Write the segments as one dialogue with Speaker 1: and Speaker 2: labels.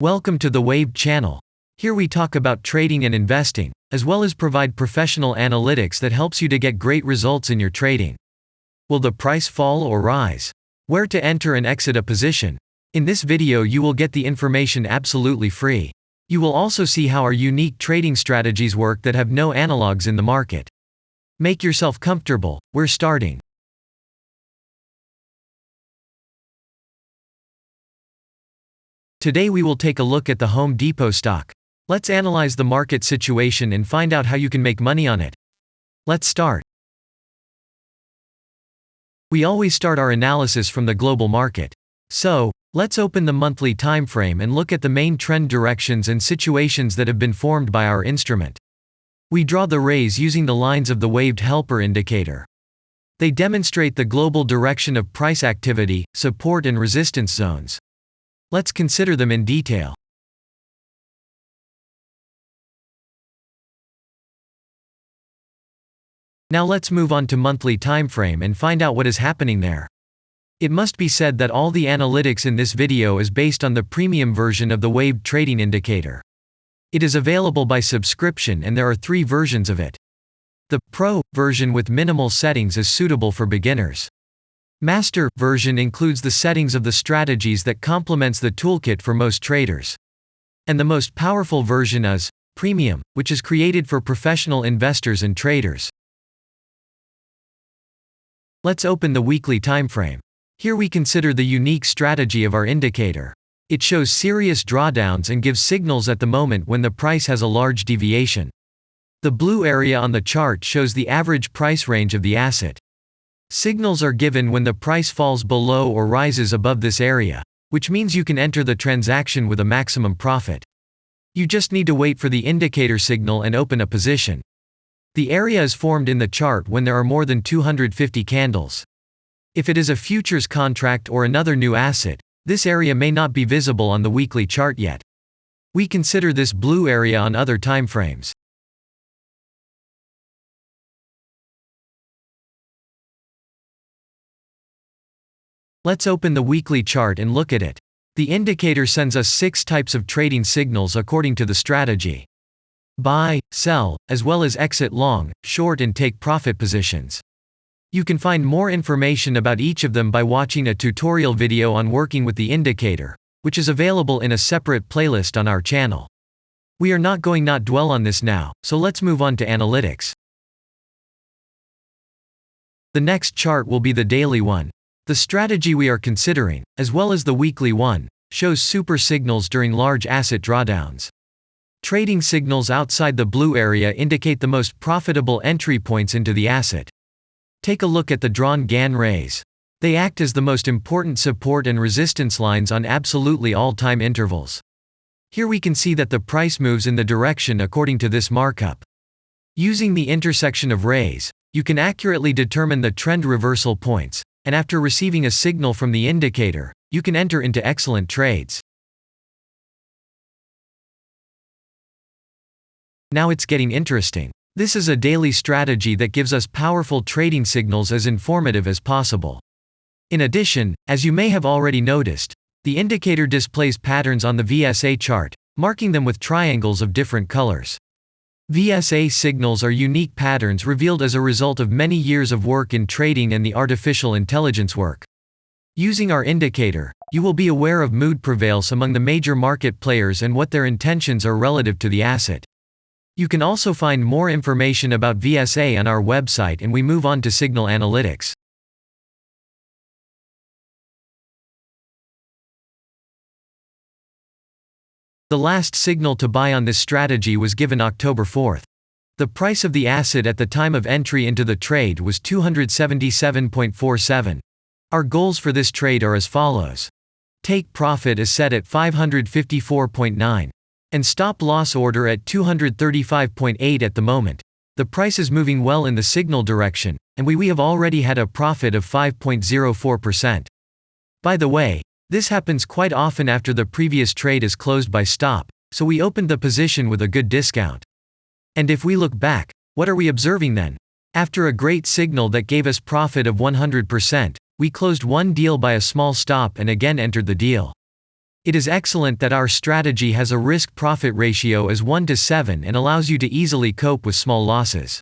Speaker 1: Welcome to the Wave channel. Here we talk about trading and investing, as well as provide professional analytics that helps you to get great results in your trading. Will the price fall or rise? Where to enter and exit a position? In this video you will get the information absolutely free. You will also see how our unique trading strategies work that have no analogs in the market. Make yourself comfortable, we're starting. Today we will take a look at the Home Depot stock. Let's analyze the market situation and find out how you can make money on it. Let's start. We always start our analysis from the global market. So, let's open the monthly time frame and look at the main trend directions and situations that have been formed by our instrument. We draw the rays using the lines of the waved helper indicator. They demonstrate the global direction of price activity, support and resistance zones. Let's consider them in detail. Now let's move on to monthly time frame and find out what is happening there. It must be said that all the analytics in this video is based on the premium version of the waved trading indicator. It is available by subscription and there are 3 versions of it. The Pro version with minimal settings is suitable for beginners. Master version includes the settings of the strategies that complements the toolkit for most traders. And the most powerful version is Premium, which is created for professional investors and traders. Let's open the weekly time frame. Here we consider the unique strategy of our indicator. It shows serious drawdowns and gives signals at the moment when the price has a large deviation. The blue area on the chart shows the average price range of the asset. Signals are given when the price falls below or rises above this area, which means you can enter the transaction with a maximum profit. You just need to wait for the indicator signal and open a position. The area is formed in the chart when there are more than 250 candles. If it is a futures contract or another new asset, this area may not be visible on the weekly chart yet. We consider this blue area on other time frames. Let's open the weekly chart and look at it. The indicator sends us 6 types of trading signals according to the strategy. Buy, sell, as well as exit long, short and take profit positions. You can find more information about each of them by watching a tutorial video on working with the indicator, which is available in a separate playlist on our channel. We are not going to dwell on this now, so let's move on to analytics. The next chart will be the daily one. The strategy we are considering, as well as the weekly one, shows super signals during large asset drawdowns. Trading signals outside the blue area indicate the most profitable entry points into the asset. Take a look at the drawn Gann rays. They act as the most important support and resistance lines on absolutely all time intervals. Here we can see that the price moves in the direction according to this markup. Using the intersection of rays, you can accurately determine the trend reversal points, and after receiving a signal from the indicator, you can enter into excellent trades. Now it's getting interesting. This is a daily strategy that gives us powerful trading signals as informative as possible. In addition, as you may have already noticed, the indicator displays patterns on the VSA chart, marking them with triangles of different colors. VSA signals are unique patterns revealed as a result of many years of work in trading and the artificial intelligence work. Using our indicator, you will be aware of mood prevails among the major market players and what their intentions are relative to the asset. You can also find more information about VSA on our website, and we move on to signal analytics. The last signal to buy on this strategy was given October 4th. The price of the asset at the time of entry into the trade was 277.47. Our goals for this trade are as follows. Take profit is set at 554.9. And stop loss order at 235.8 at the moment. The price is moving well in the signal direction, and we have already had a profit of 5.04%. By the way, this happens quite often after the previous trade is closed by stop, so we opened the position with a good discount. And if we look back, what are we observing then? After a great signal that gave us profit of 100%, we closed one deal by a small stop and again entered the deal. It is excellent that our strategy has a risk-profit ratio as 1 to 7 and allows you to easily cope with small losses.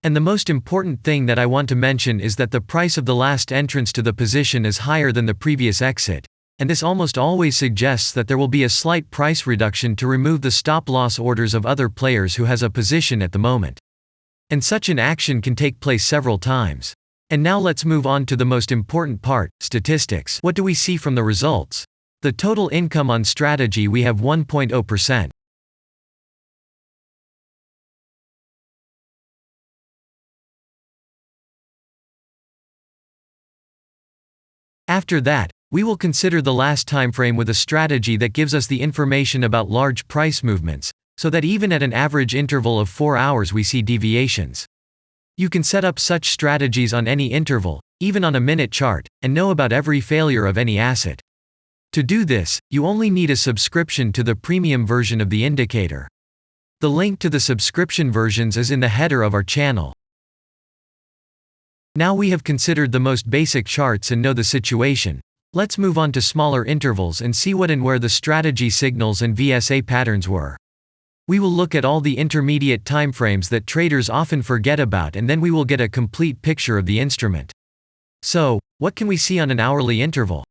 Speaker 1: And the most important thing that I want to mention is that the price of the last entrance to the position is higher than the previous exit, and this almost always suggests that there will be a slight price reduction to remove the stop-loss orders of other players who has a position at the moment. And such an action can take place several times. And now let's move on to the most important part, statistics. What do we see from the results? The total income on strategy, we have 1.0%. After that, we will consider the last time frame with a strategy that gives us the information about large price movements, so that even at an average interval of 4 hours we see deviations. You can set up such strategies on any interval, even on a minute chart, and know about every failure of any asset. To do this, you only need a subscription to the premium version of the indicator. The link to the subscription versions is in the header of our channel. Now we have considered the most basic charts and know the situation. Let's move on to smaller intervals and see what and where the strategy signals and VSA patterns were. We will look at all the intermediate timeframes that traders often forget about, and then we will get a complete picture of the instrument. So, what can we see on an hourly interval?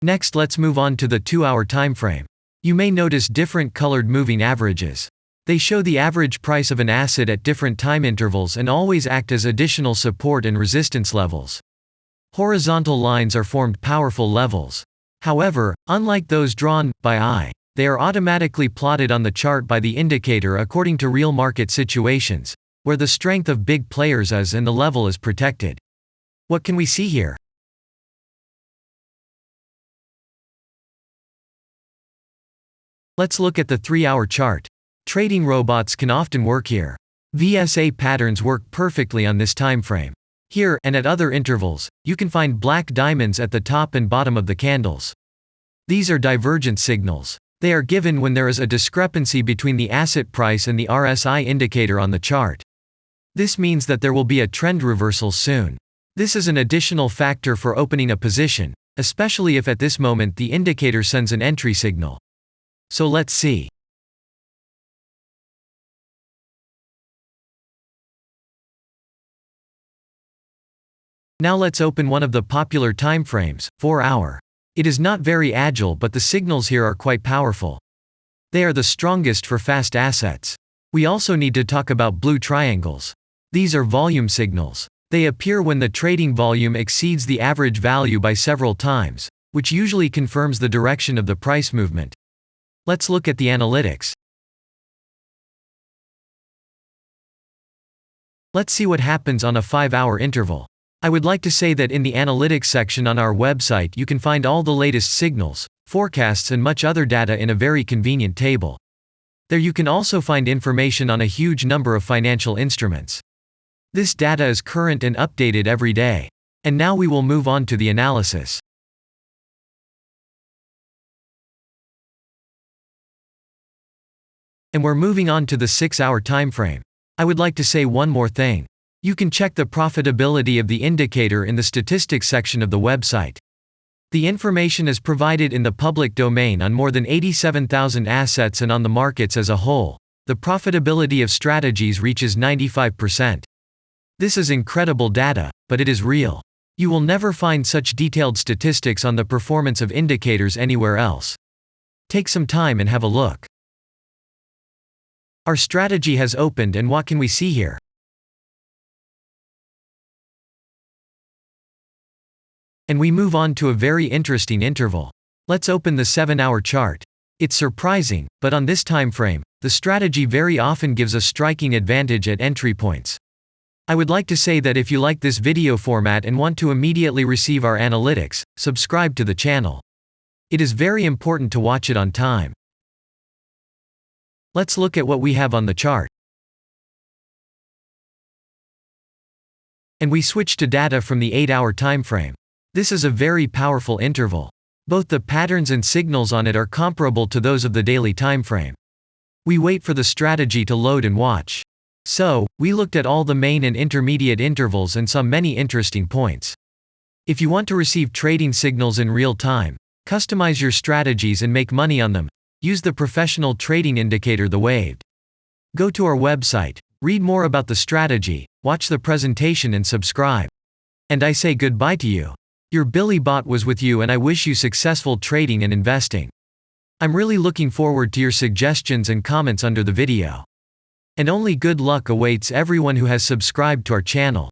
Speaker 1: Next, let's move on to the 2-hour timeframe. You may notice different colored moving averages. They show the average price of an asset at different time intervals and always act as additional support and resistance levels. Horizontal lines are formed powerful levels. However, unlike those drawn by eye, they are automatically plotted on the chart by the indicator according to real market situations, where the strength of big players is and the level is protected. What can we see here? Let's look at the 3-hour chart. Trading robots can often work here. VSA patterns work perfectly on this time frame. Here, and at other intervals, you can find black diamonds at the top and bottom of the candles. These are divergent signals. They are given when there is a discrepancy between the asset price and the RSI indicator on the chart. This means that there will be a trend reversal soon. This is an additional factor for opening a position, especially if at this moment the indicator sends an entry signal. So let's see. Now let's open one of the popular timeframes, 4-hour. It is not very agile, but the signals here are quite powerful. They are the strongest for fast assets. We also need to talk about blue triangles. These are volume signals. They appear when the trading volume exceeds the average value by several times, which usually confirms the direction of the price movement. Let's look at the analytics. Let's see what happens on a 5-hour interval. I would like to say that in the analytics section on our website you can find all the latest signals, forecasts and much other data in a very convenient table. There you can also find information on a huge number of financial instruments. This data is current and updated every day. And now we will move on to the analysis. And we're moving on to the 6-hour timeframe. I would like to say one more thing. You can check the profitability of the indicator in the statistics section of the website. The information is provided in the public domain on more than 87,000 assets and on the markets as a whole. The profitability of strategies reaches 95%. This is incredible data, but it is real. You will never find such detailed statistics on the performance of indicators anywhere else. Take some time and have a look. Our strategy has opened, and what can we see here? And we move on to a very interesting interval. Let's open the 7-hour chart. It's surprising, but on this time frame, the strategy very often gives a striking advantage at entry points. I would like to say that if you like this video format and want to immediately receive our analytics, subscribe to the channel. It is very important to watch it on time. Let's look at what we have on the chart. And we switch to data from the 8-hour time frame. This is a very powerful interval. Both the patterns and signals on it are comparable to those of the daily time frame. We wait for the strategy to load and watch. So, we looked at all the main and intermediate intervals and saw many interesting points. If you want to receive trading signals in real time, customize your strategies and make money on them, use the professional trading indicator, the Waved. Go to our website, read more about the strategy, watch the presentation and subscribe. And I say goodbye to you. Your Billy Bot was with you, and I wish you successful trading and investing. I'm really looking forward to your suggestions and comments under the video. And only good luck awaits everyone who has subscribed to our channel.